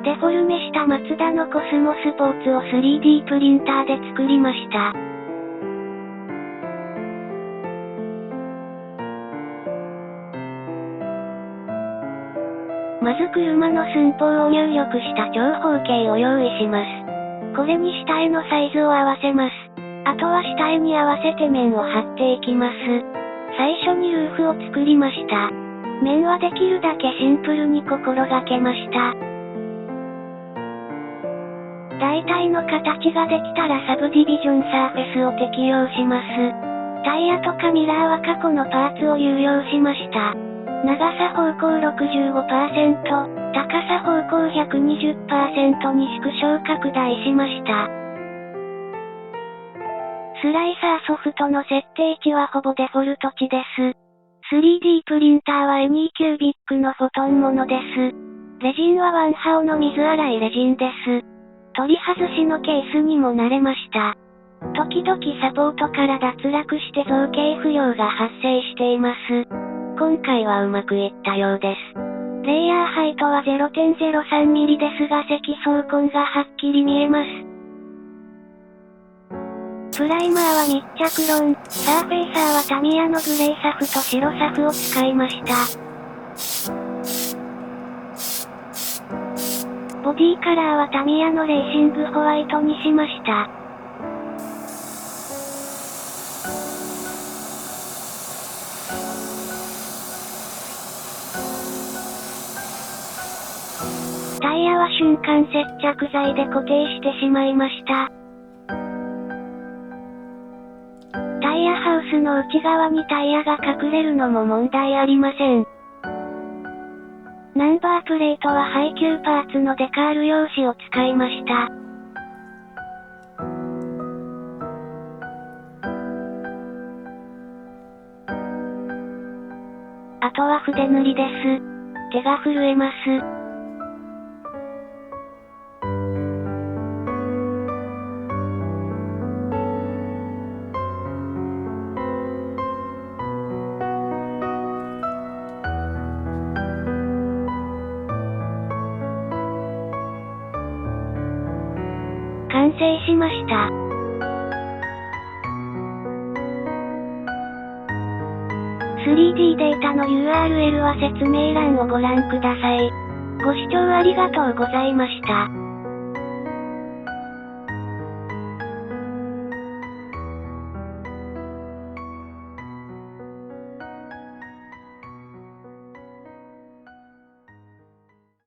デフォルメしたマツダのコスモスポーツを 3D プリンターで作りました。まず車の寸法を入力した長方形を用意します。これに下絵のサイズを合わせます。あとは下絵に合わせて面を貼っていきます。最初にルーフを作りました。面はできるだけシンプルに心がけました。大体の形ができたらサブディビジョンサーフェスを適用します。タイヤとかミラーは過去のパーツを有用しました。長さ方向 65%、高さ方向 120% に縮小拡大しました。スライサーソフトの設定値はほぼデフォルト値です。3D プリンターはエニーキュービックのフォトンものです。レジンはワンハオの水洗いレジンです。取り外しのケースにも慣れました。時々サポートから脱落して造形不良が発生しています。今回はうまくいったようです。レイヤーハイトは 0.03 ミリですが積層痕がはっきり見えます。プライマーは密着ロン、サーフェイサーはタミヤのグレーサフと白サフを使いました。ボディカラーはタミヤのレーシングホワイトにしました。タイヤは瞬間接着剤で固定してしまいました。タイヤハウスの内側にタイヤが隠れるのも問題ありません。ナンバープレートは配給パーツのデカール用紙を使いました。あとは筆塗りです。手が震えます。完成しました。3D データの URL は説明欄をご覧ください。ご視聴ありがとうございました。